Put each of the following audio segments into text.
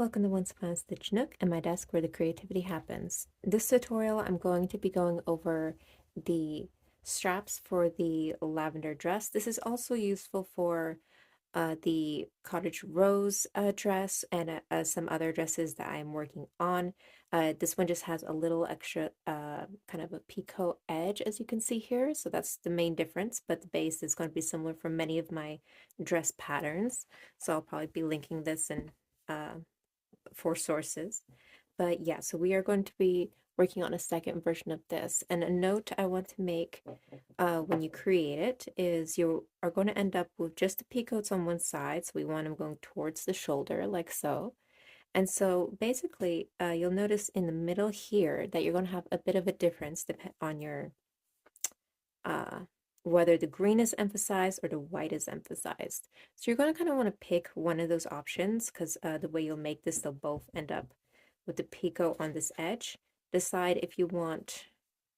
Welcome to Once Upon a Stitch Nook and my desk where the creativity happens. This tutorial I'm going to be going over the straps for the lavender dress. This is also useful for the Cottage Rose dress and some other dresses that I'm working on. This one just has a little extra kind of a picot edge, as you can see here, so that's the main difference, but the base is going to be similar for many of my dress patterns, so I'll probably be linking this in for sources. But yeah, so we are going to be working on a second version of this. And a note I want to make when you create it is you are going to end up with just the peacoats on one side. So we want them going towards the shoulder like so. And so basically, you'll notice in the middle here that you're going to have a bit of a difference on your whether the green is emphasized or the white is emphasized. So you're going to kind of want to pick one of those options because the way you'll make this, they'll both end up with the picot on this edge. Decide if you want,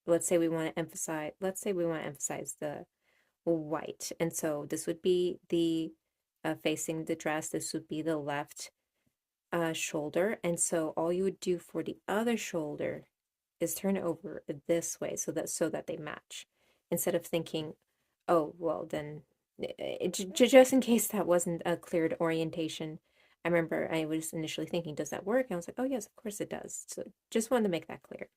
let's say we want to emphasize the white. And so this would be the facing the dress, this would be the left shoulder. And so all you would do for the other shoulder is turn it over this way so that they match, instead of thinking, oh well, then just in case that wasn't a cleared orientation. I remember I was initially thinking, does that work? And I was like, oh yes, of course it does. So just wanted to make that clear.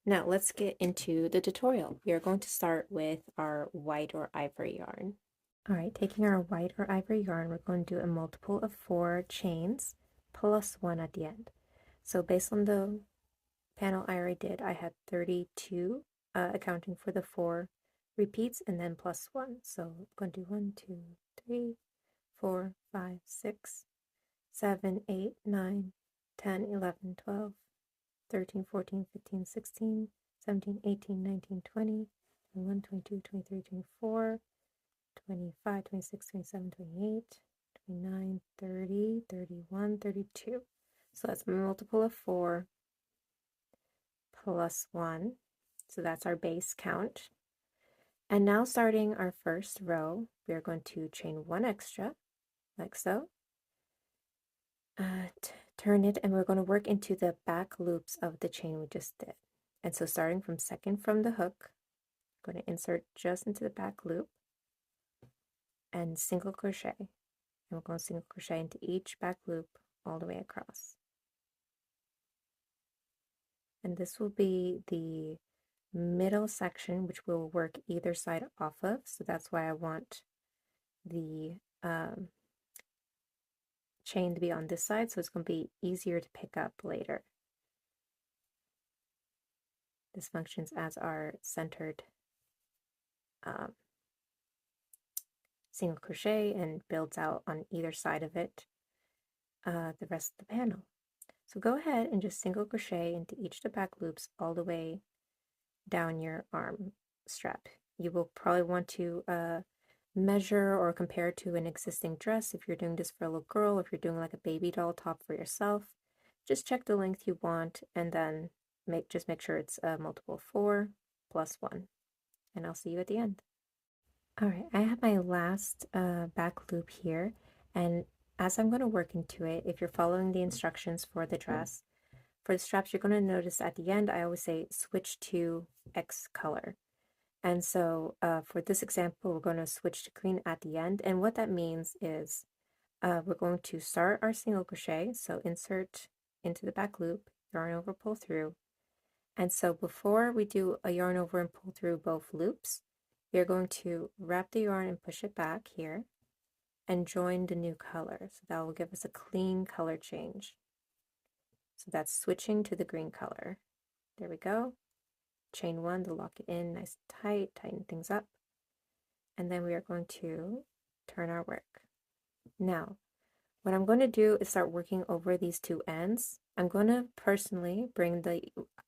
Now let's get into the tutorial. We are going to start with our white or ivory yarn. All right, taking our white or ivory yarn, we're going to do a multiple of 4 chains plus 1 at the end. So based on the panel I already did, I had 32, accounting for the 4 repeats and then plus 1. So I'm going to do 1, 2, 3, 4, 5, 6, 7, 8, 9, 10, 11, 12, 13, 14, 15, 16, 17, 18, 19, 20, 21, 22, 23, 24, 25, 26, 27, 28, 29, 30, 31, 32. So that's a multiple of 4 plus 1. So that's our base count. And now starting our first row, we are going to chain 1 extra, like so. Turn it, and we're going to work into the back loops of the chain we just did. And so starting from second from the hook, I'm going to insert just into the back loop and single crochet. And we're going to single crochet into each back loop all the way across. And this will be the middle section, which we'll work either side off of. So that's why I want the chain to be on this side, so it's going to be easier to pick up later. This functions as our centered single crochet and builds out on either side of it the rest of the panel. So go ahead and just single crochet into each of the back loops all the way down your arm strap. You will probably want to measure or compare to an existing dress if you're doing this for a little girl, if you're doing like a baby doll top for yourself. Just check the length you want and then make sure it's a multiple of 4 plus 1. And I'll see you at the end. Alright, I have my last back loop here, and as I'm going to work into it, if you're following the instructions for the dress, for the straps, you're going to notice at the end I always say switch to X color. And so for this example, we're going to switch to green at the end. And what that means is we're going to start our single crochet. So insert into the back loop, yarn over, pull through. And so before we do a yarn over and pull through both loops, we're going to wrap the yarn and push it back here and join the new color. So that will give us a clean color change. So that's switching to the green color. There we go. Chain 1 to lock it in nice and tight, tighten things up, and then we are going to turn our work. Now, what I'm going to do is start working over these 2 ends. I'm going to personally bring the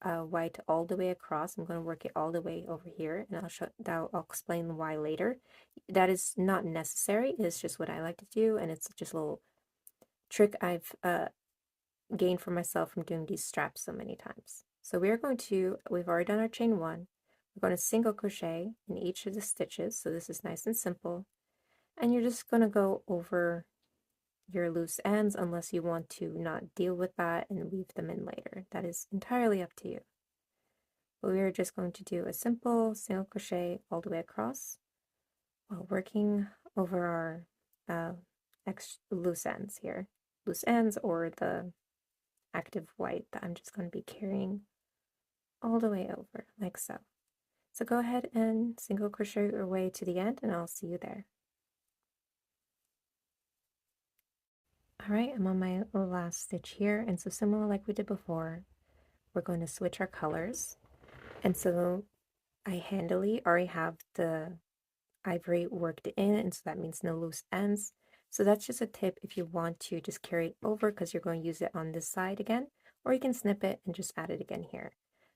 white all the way across. I'm going to work it all the way over here, and I'll explain why later. That is not necessary. It's just what I like to do, and it's just a little trick I've gained for myself from doing these straps so many times. So we've already done our chain 1. We're going to single crochet in each of the stitches. So this is nice and simple. And you're just going to go over your loose ends unless you want to not deal with that and leave them in later. That is entirely up to you. But we are just going to do a simple single crochet all the way across while working over our loose ends here. Loose ends or the active white that I'm just going to be carrying all the way over, like so. So go ahead and single crochet your way to the end and I'll see you there. Alright, I'm on my last stitch here, and so similar like we did before, we're going to switch our colors. And so I handily already have the ivory worked in, and so that means no loose ends. So that's just a tip if you want to just carry it over because you're going to use it on this side again, or you can snip it and just add it again here.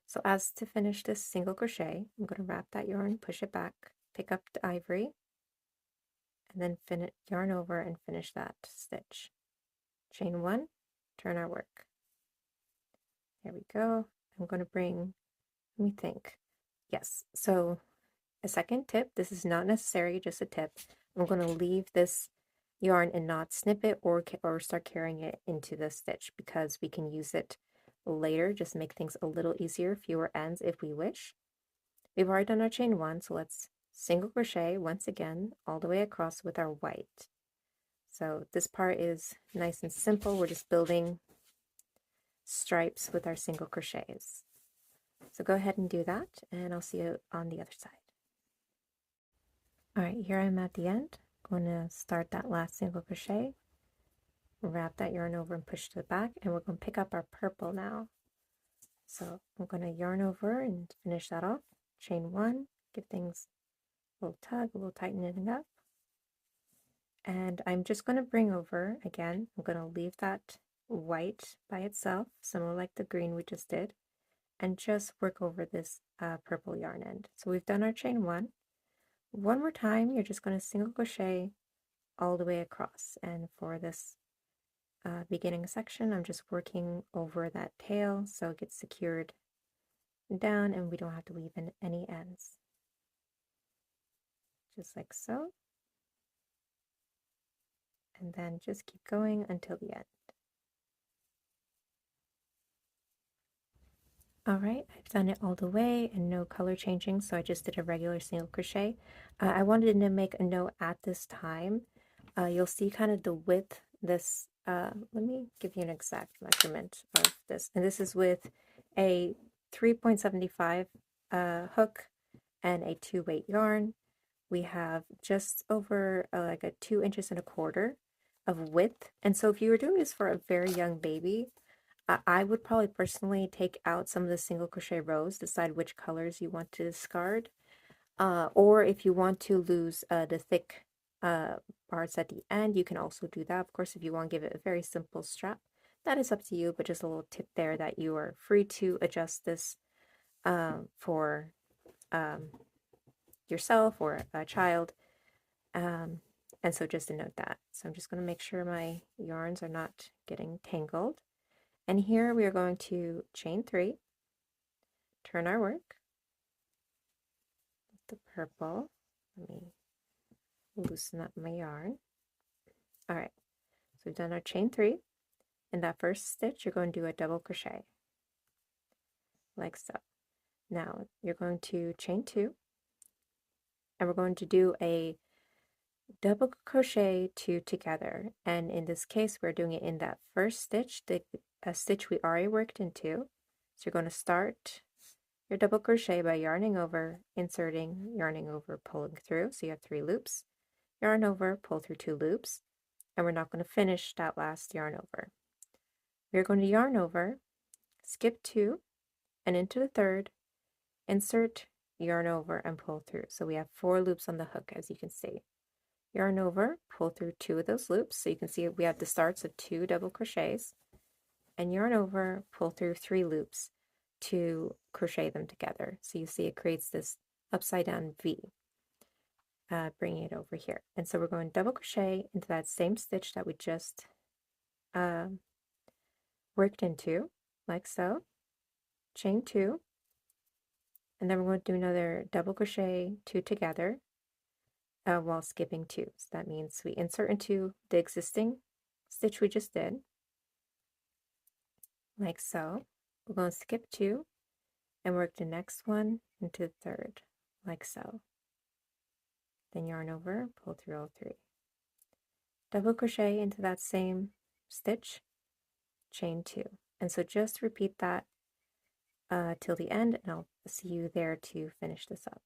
So as to finish this single crochet, I'm going to wrap that yarn, push it back, pick up the ivory, and then yarn over and finish that stitch. Chain 1, turn our work. There we go. I'm going to bring, let me think. Yes, so a second tip, this is not necessary, just a tip. I'm going to leave this yarn and not snip it or start carrying it into the stitch because we can use it later, just make things a little easier, fewer ends if we wish. We've already done our chain 1, so let's single crochet once again all the way across with our white. So this part is nice and simple. We're just building stripes with our single crochets. So go ahead and do that, and I'll see you on the other side. Alright, here I'm at the end. I'm going to start that last single crochet, wrap that yarn over and push to the back, and we're going to pick up our purple now. So I'm going to yarn over and finish that off. Chain 1, give things a little tug, a little tightening up. And I'm just going to bring over, again, I'm going to leave that white by itself, similar like the green we just did, and just work over this purple yarn end. So we've done our chain 1. One more time, you're just going to single crochet all the way across. And for this beginning section, I'm just working over that tail so it gets secured down and we don't have to leave in any ends. Just like so. And then just keep going until the end. Alright, I've done it all the way and no color changing, so I just did a regular single crochet. I wanted to make a note at this time. You'll see kind of the width, this, let me give you an exact measurement of this. And this is with a 3.75 hook and a 2-weight yarn. We have just over like a 2 inches and a quarter of width. And so if you were doing this for a very young baby, I would probably personally take out some of the single crochet rows, decide which colors you want to discard, or if you want to lose the thick parts at the end, you can also do that. Of course, if you want to give it a very simple strap, that is up to you, but just a little tip there that you are free to adjust this for yourself or a child. And so just to note that. So I'm just going to make sure my yarns are not getting tangled. And here we are going to chain 3, turn our work, the purple, let me loosen up my yarn. Alright, so we've done our chain 3. In that first stitch, you're going to do a double crochet, like so. Now, you're going to chain 2, and we're going to do a double crochet 2 together. And in this case, we're doing it in that first stitch, the stitch we already worked into. So you're going to start your double crochet by yarning over, inserting, yarning over, pulling through. So you have 3 loops. Yarn over, pull through 2 loops, and we're not going to finish that last yarn over. We're going to yarn over, skip 2, and into the third, insert, yarn over, and pull through. So we have 4 loops on the hook, as you can see. Yarn over, pull through 2 of those loops, so you can see we have the starts of 2 double crochets, and yarn over, pull through 3 loops to crochet them together. So you see it creates this upside down V, bringing it over here. And so we're going double crochet into that same stitch that we just worked into, like so, chain 2, and then we're going to do another double crochet 2 together while skipping 2. So that means we insert into the existing stitch we just did, like so. We're going to skip 2 and work the next one into the third, like so. Then yarn over, pull through all 3. Double crochet into that same stitch, chain 2. And so just repeat that till the end, and I'll see you there to finish this up.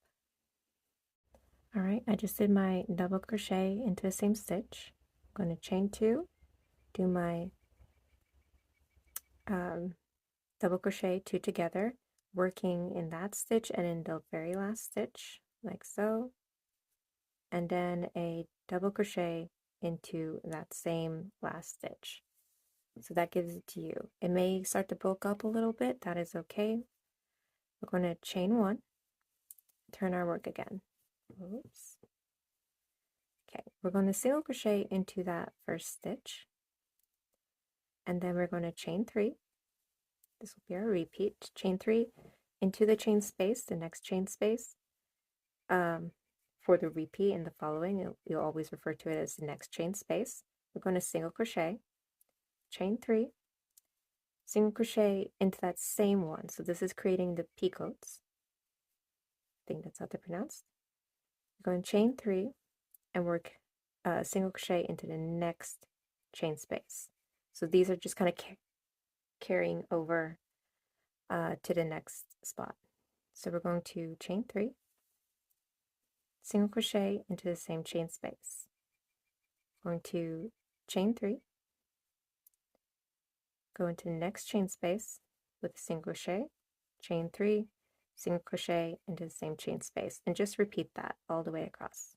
Alright, I just did my double crochet into the same stitch. I'm going to chain 2, do my double crochet 2 together, working in that stitch and in the very last stitch, like so, and then a double crochet into that same last stitch. So that gives it to you. It may start to bulk up a little bit, that is okay. We're going to chain 1, turn our work again. Oops. Okay, we're going to single crochet into that first stitch, and then we're going to chain 3. This will be our repeat. Chain 3 into the chain space, the next chain space. For the repeat in the following, you'll always refer to it as the next chain space. We're going to single crochet, chain 3, single crochet into that same one. So this is creating the picots. I think that's how they're pronounced. We're going to chain 3 and work single crochet into the next chain space. So these are just kind of carrying over to the next spot. So we're going to chain 3, single crochet into the same chain space. Going to chain 3, go into the next chain space with a single crochet, chain 3, single crochet into the same chain space, and just repeat that all the way across.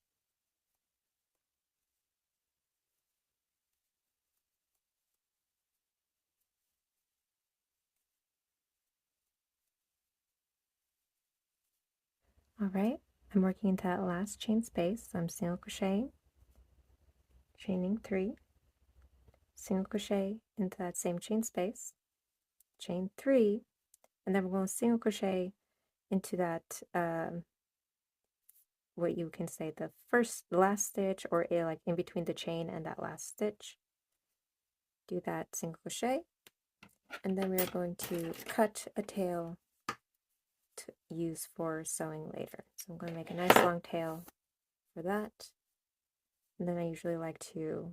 Alright, I'm working into that last chain space, so I'm single crocheting, chaining 3, single crochet into that same chain space, chain 3, and then we're going to single crochet into that, what you can say, the last stitch, or like in between the chain and that last stitch. Do that single crochet, and then we are going to cut a tail to use for sewing later. So I'm going to make a nice long tail for that, and then I usually like to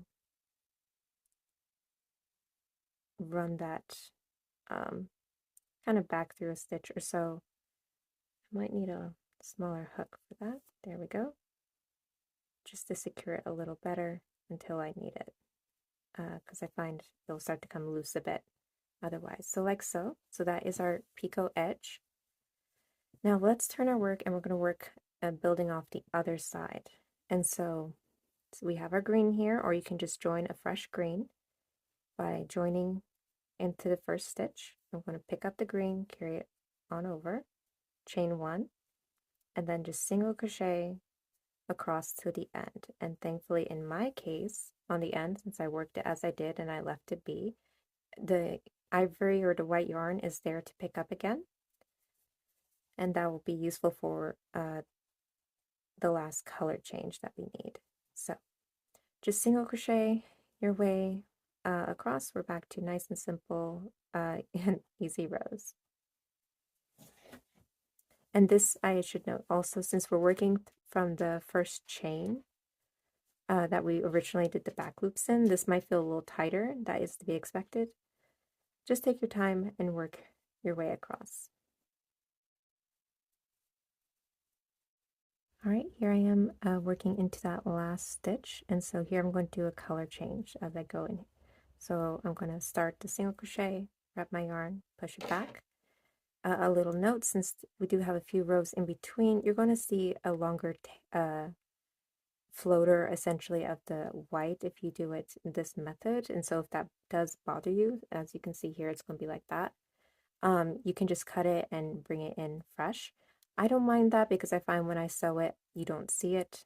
run that kind of back through a stitch or so. I might need a smaller hook for that. There we go. Just to secure it a little better until I need it, because I find it'll start to come loose a bit otherwise. So like so. So that is our picot edge. Now let's turn our work, and we're going to work building off the other side. And so we have our green here, or you can just join a fresh green by joining into the first stitch. I'm going to pick up the green, carry it on over, chain 1, and then just single crochet across to the end. And thankfully in my case, on the end, since I worked it as I did and I left it be, the ivory or the white yarn is there to pick up again, and that will be useful for the last color change that we need. So just single crochet your way across. We're back to nice and simple and easy rows. And this, I should note also, since we're working from the first chain that we originally did the back loops in, this might feel a little tighter. That is to be expected. Just take your time and work your way across. Alright, here I am working into that last stitch, and so here I'm going to do a color change as I go in. So I'm going to start the single crochet, wrap my yarn, push it back. A little note, since we do have a few rows in between, you're going to see a longer floater essentially of the white if you do it this method. And so if that does bother you, as you can see here, it's going to be like that. You can just cut it and bring it in fresh. I don't mind that because I find when I sew it, you don't see it.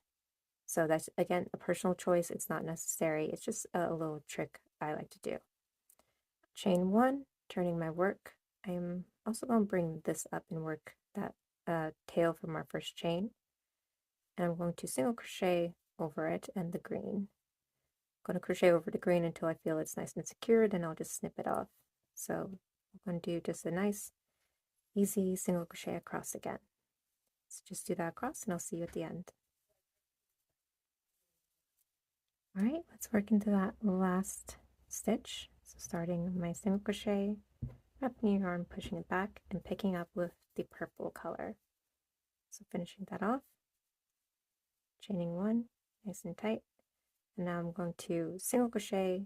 So that's, again, a personal choice. It's not necessary. It's just a little trick I like to do. Chain 1, turning my work. I'm also going to bring this up and work that tail from our first chain. And I'm going to single crochet over it and the green. going to crochet over the green until I feel it's nice and secure, then I'll just snip it off. So I'm going to do just a nice, easy single crochet across again. So just do that across and I'll see you at the end. Alright, let's work into that last stitch. So starting my single crochet, wrapping your yarn, pushing it back, and picking up with the purple color. So finishing that off, chaining one, nice and tight, and now I'm going to single crochet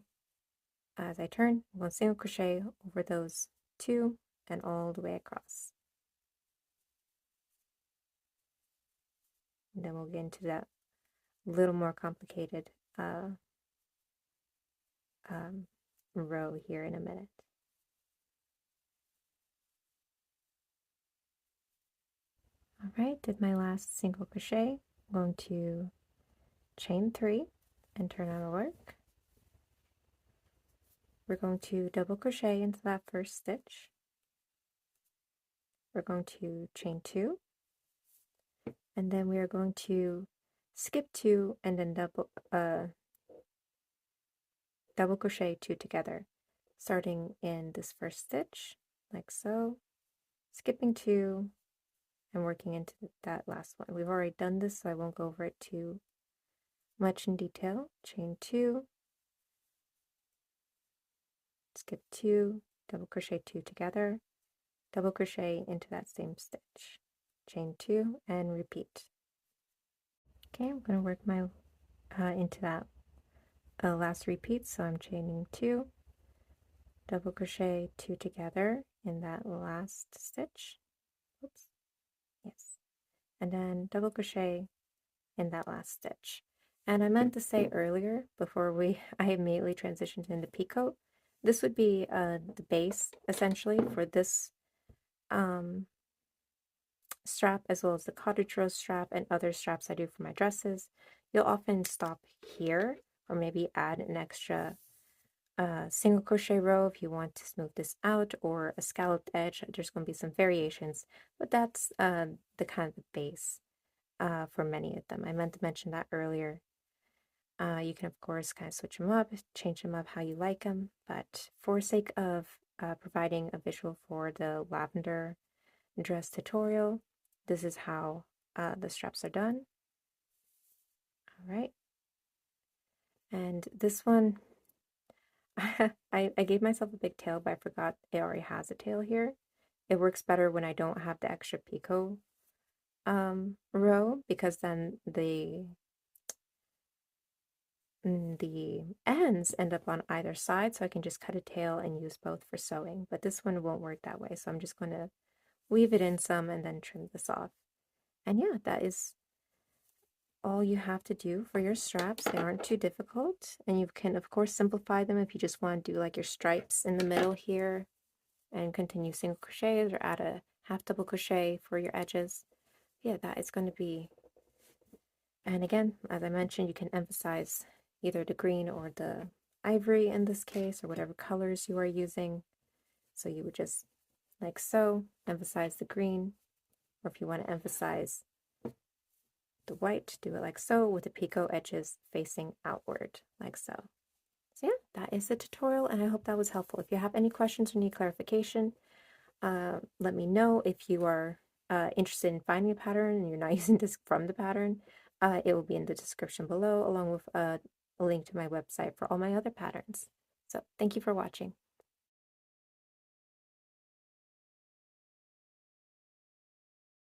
as I turn. I'm going to single crochet over those two and all the way across. And then we'll get into that little more complicated row here in a minute. Alright, did my last single crochet. I'm going to chain 3 and turn on the work. We're going to double crochet into that first stitch. We're going to chain 2, and then we are going to skip 2 and then double crochet 2 together, starting in this first stitch like so, skipping 2 and working into that last one. We've already done this, so I won't go over it too much in detail. Chain 2, skip 2, double crochet 2 together, double crochet into that same stitch, chain 2, and repeat. Okay, I'm going to work my into that last repeat, so I'm chaining 2, double crochet 2 together in that last stitch. Oops, yes, and then double crochet in that last stitch. And I meant to say earlier, before I immediately transitioned into picot, this would be the base essentially for this strap, as well as the cottage rose strap and other straps I do for my dresses. You'll often stop here, or maybe add an extra single crochet row if you want to smooth this out, or a scalloped edge. There's going to be some variations, but that's the kind of base for many of them. I meant to mention that earlier. You can, of course, kind of switch them up, change them up how you like them, but for sake of providing a visual for the lavender dress tutorial, this is how the straps are done. All right. And this one, I gave myself a big tail, but I forgot it already has a tail here. It works better when I don't have the extra picot row, because then the ends end up on either side, so I can just cut a tail and use both for sewing. But this one won't work that way, so I'm just going to weave it in some and then trim this off. And yeah, that is all you have to do for your straps. They aren't too difficult, and you can of course simplify them if you just want to do like your stripes in the middle here and continue single crochets, or add a half double crochet for your edges. Yeah, that is going to be, and again, as I mentioned, you can emphasize either the green or the ivory in this case, or whatever colors you are using. So you would just like so emphasize the green, or if you want to emphasize the white, do it like so, with the picot edges facing outward like so. So yeah, that is the tutorial, and I hope that was helpful. If you have any questions or need clarification, let me know. If you are interested in finding a pattern and you're not using this from the pattern, it will be in the description below, along with a link to my website for all my other patterns. So thank you for watching.